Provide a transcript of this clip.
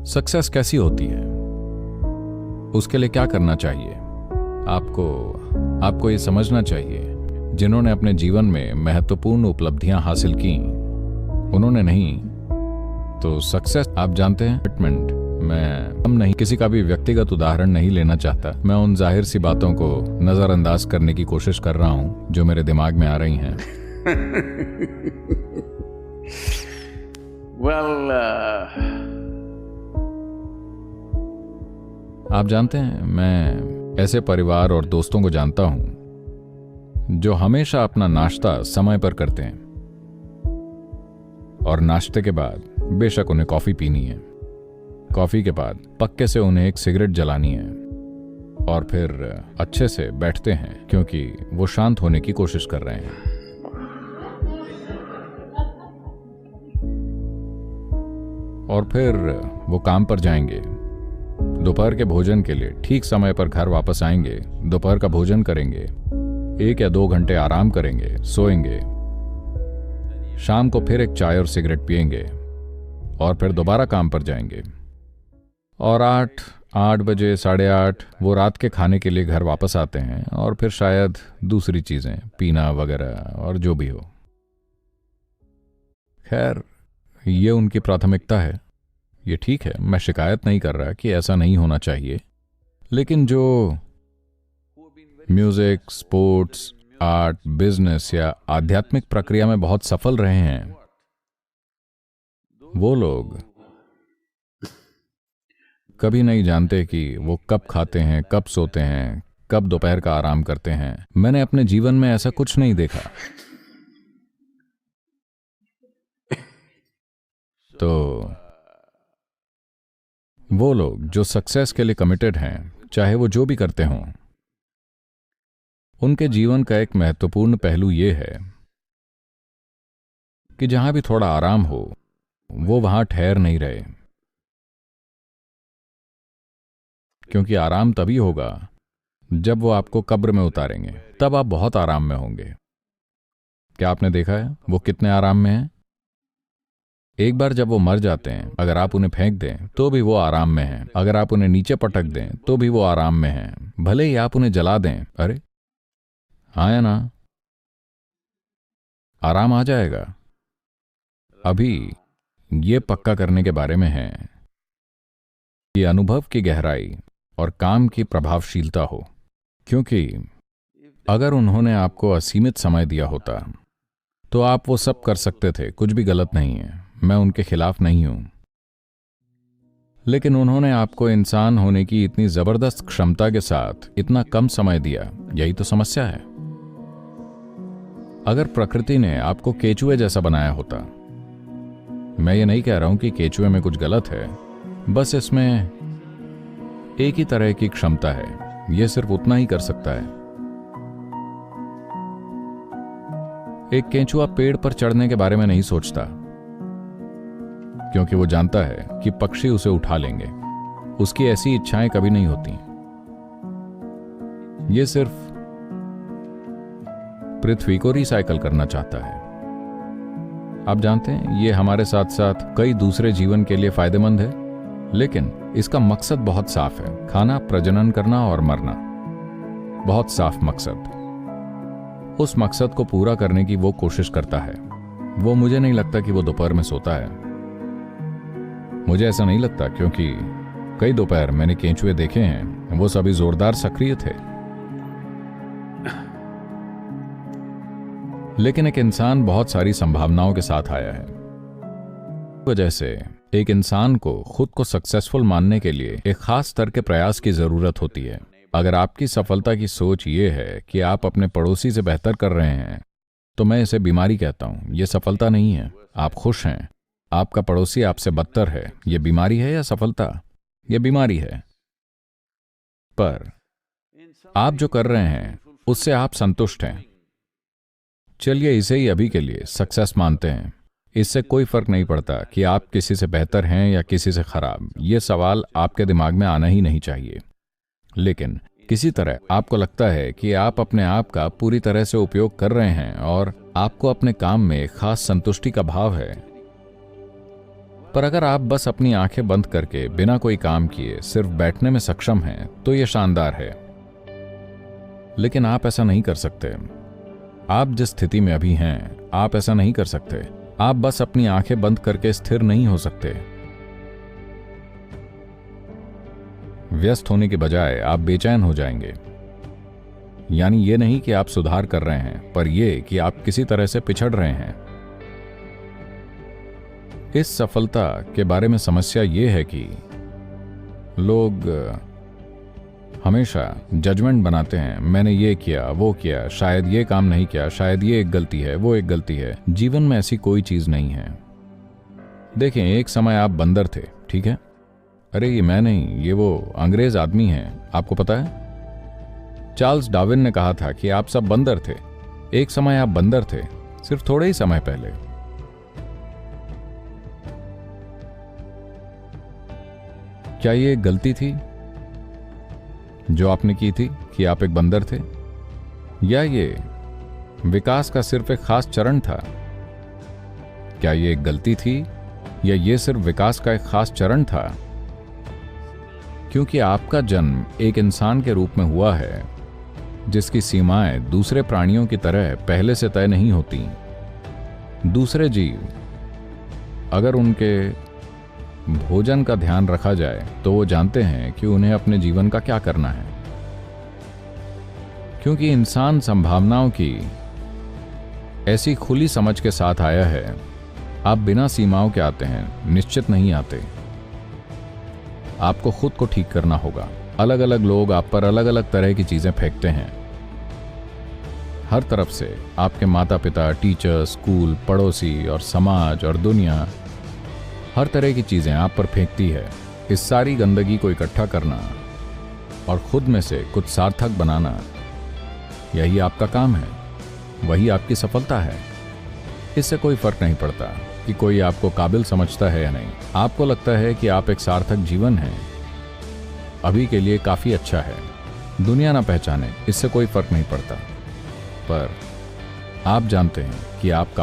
Success कैसी होती है, उसके लिए क्या करना चाहिए? आपको ये समझना चाहिए, जिन्होंने अपने जीवन में महत्वपूर्ण उपलब्धियां हासिल की, उन्होंने नहीं तो सक्सेस आप जानते हैं कमिटमेंट। मैं हम नहीं किसी का भी व्यक्तिगत उदाहरण नहीं लेना चाहता। मैं उन जाहिर सी बातों को नजरअंदाज करने की कोशिश कर रहा हूं जो मेरे दिमाग में आ रही हैं। आप जानते हैं, मैं ऐसे परिवार और दोस्तों को जानता हूं जो हमेशा अपना नाश्ता समय पर करते हैं और नाश्ते के बाद बेशक उन्हें कॉफी पीनी है, कॉफी के बाद पक्के से उन्हें एक सिगरेट जलानी है और फिर अच्छे से बैठते हैं क्योंकि वो शांत होने की कोशिश कर रहे हैं। और फिर वो काम पर जाएंगे, दोपहर के भोजन के लिए ठीक समय पर घर वापस आएंगे, दोपहर का भोजन करेंगे, 1 या 2 घंटे आराम करेंगे, सोएंगे, शाम को फिर एक चाय और सिगरेट पिएंगे और फिर दोबारा काम पर जाएंगे और 8 बजे 8:30 वो रात के खाने के लिए घर वापस आते हैं और फिर शायद दूसरी चीजें पीना वगैरह और जो भी हो। खैर, ये उनकी प्राथमिकता है, ये ठीक है, मैं शिकायत नहीं कर रहा कि ऐसा नहीं होना चाहिए। लेकिन जो म्यूजिक, स्पोर्ट्स, आर्ट, बिजनेस या आध्यात्मिक प्रक्रिया में बहुत सफल रहे हैं, वो लोग कभी नहीं जानते कि वो कब खाते हैं, कब सोते हैं, कब दोपहर का आराम करते हैं। मैंने अपने जीवन में ऐसा कुछ नहीं देखा। तो वो लोग जो सक्सेस के लिए कमिटेड हैं, चाहे वो जो भी करते हों, उनके जीवन का एक महत्वपूर्ण पहलू ये है कि जहां भी थोड़ा आराम हो, वो वहां ठहर नहीं रहे, क्योंकि आराम तभी होगा जब वो आपको कब्र में उतारेंगे, तब आप बहुत आराम में होंगे। क्या आपने देखा है वो कितने आराम में हैं? एक बार जब वो मर जाते हैं, अगर आप उन्हें फेंक दें तो भी वो आराम में हैं, अगर आप उन्हें नीचे पटक दें तो भी वो आराम में हैं, भले ही आप उन्हें जला दें, अरे हाँ या ना, आराम आ जाएगा। अभी ये पक्का करने के बारे में है कि अनुभव की गहराई और काम की प्रभावशीलता हो, क्योंकि अगर उन्होंने आपको असीमित समय दिया होता तो आप वो सब कर सकते थे, कुछ भी गलत नहीं है, मैं उनके खिलाफ नहीं हूं। लेकिन उन्होंने आपको इंसान होने की इतनी जबरदस्त क्षमता के साथ इतना कम समय दिया, यही तो समस्या है। अगर प्रकृति ने आपको केचुए जैसा बनाया होता, मैं ये नहीं कह रहा हूं कि केचुए में कुछ गलत है, बस इसमें एक ही तरह की क्षमता है, यह सिर्फ उतना ही कर सकता है। एक केंचुआ पेड़ पर चढ़ने के बारे में नहीं सोचता, क्योंकि वो जानता है कि पक्षी उसे उठा लेंगे। उसकी ऐसी इच्छाएं कभी नहीं होती। ये सिर्फ पृथ्वी को रिसाइकल करना चाहता है। आप जानते हैं, ये हमारे साथ साथ कई दूसरे जीवन के लिए फायदेमंद है, लेकिन इसका मकसद बहुत साफ है, खाना, प्रजनन करना और मरना। बहुत साफ मकसद। उस मकसद को पूरा करने की वो कोशिश करता है। वो मुझे नहीं लगता कि वो दोपहर में सोता है। मुझे ऐसा नहीं लगता, क्योंकि कई दोपहर मैंने केंचुए देखे हैं, वो सभी जोरदार सक्रिय थे। लेकिन एक इंसान बहुत सारी संभावनाओं के साथ आया है। वजह से एक इंसान को खुद को सक्सेसफुल मानने के लिए एक खास स्तर के प्रयास की जरूरत होती है। अगर आपकी सफलता की सोच ये है कि आप अपने पड़ोसी से बेहतर कर रहे हैं, तो मैं इसे बीमारी कहता हूं। यह सफलता नहीं है। आप खुश हैं, आपका पड़ोसी आपसे बदतर है, यह बीमारी है या सफलता? यह बीमारी है। पर आप जो कर रहे हैं उससे आप संतुष्ट हैं। चलिए इसे ही अभी के लिए सक्सेस मानते हैं। इससे कोई फर्क नहीं पड़ता कि आप किसी से बेहतर हैं या किसी से खराब। यह सवाल आपके दिमाग में आना ही नहीं चाहिए। लेकिन किसी तरह आपको लगता है कि आप अपने आप का पूरी तरह से उपयोग कर रहे हैं और आपको अपने काम में खास संतुष्टि का भाव है, पर अगर आप बस अपनी आंखें बंद करके बिना कोई काम किए सिर्फ बैठने में सक्षम हैं तो यह शानदार है। लेकिन आप ऐसा नहीं कर सकते। आप जिस स्थिति में अभी हैं, आप ऐसा नहीं कर सकते। आप बस अपनी आंखें बंद करके स्थिर नहीं हो सकते। व्यस्त होने के बजाय आप बेचैन हो जाएंगे। यानी ये नहीं कि आप सुधार कर रहे हैं, पर यह कि आप किसी तरह से पिछड़ रहे हैं। इस सफलता के बारे में समस्या यह है कि लोग हमेशा जजमेंट बनाते हैं। मैंने ये किया, वो किया, शायद ये काम नहीं किया, शायद ये एक गलती है, वो एक गलती है। जीवन में ऐसी कोई चीज नहीं है। देखें, एक समय आप बंदर थे, ठीक है? अरे ये मैं नहीं, ये वो अंग्रेज आदमी हैं, आपको पता है? चार्ल्स डार्विन ने कहा था कि आप सब बंदर थे। एक समय आप बंदर थे, सिर्फ थोड़े ही समय पहले। क्या ये एक गलती थी जो आपने की थी कि आप एक बंदर थे, या ये विकास का सिर्फ एक खास चरण था? क्या ये एक गलती थी या ये सिर्फ विकास का एक खास चरण था? क्योंकि आपका जन्म एक इंसान के रूप में हुआ है जिसकी सीमाएं दूसरे प्राणियों की तरह पहले से तय नहीं होती। दूसरे जीव अगर उनके भोजन का ध्यान रखा जाए तो वो जानते हैं कि उन्हें अपने जीवन का क्या करना है। क्योंकि इंसान संभावनाओं की ऐसी खुली समझ के साथ आया है। आप बिना सीमाओं के आते हैं, निश्चित नहीं आते। आपको खुद को ठीक करना होगा। अलग अलग लोग आप पर अलग अलग तरह की चीजें फेंकते हैं। हर तरफ से आपके माता पिता, टीचर, स्कूल, पड़ोसी और समाज और दुनिया, हर तरह की चीजें आप पर फेंकती है। इस सारी गंदगी को इकट्ठा करना और खुद में से कुछ सार्थक बनाना, यही आपका काम है। वही आपकी सफलता है। इससे कोई फर्क नहीं पड़ता कि कोई आपको काबिल समझता है या नहीं। आपको लगता है कि आप एक सार्थक जीवन है, अभी के लिए काफी अच्छा है। दुनिया ना पहचाने, इससे कोई फर्क नहीं पड़ता। पर आप जानते हैं कि आप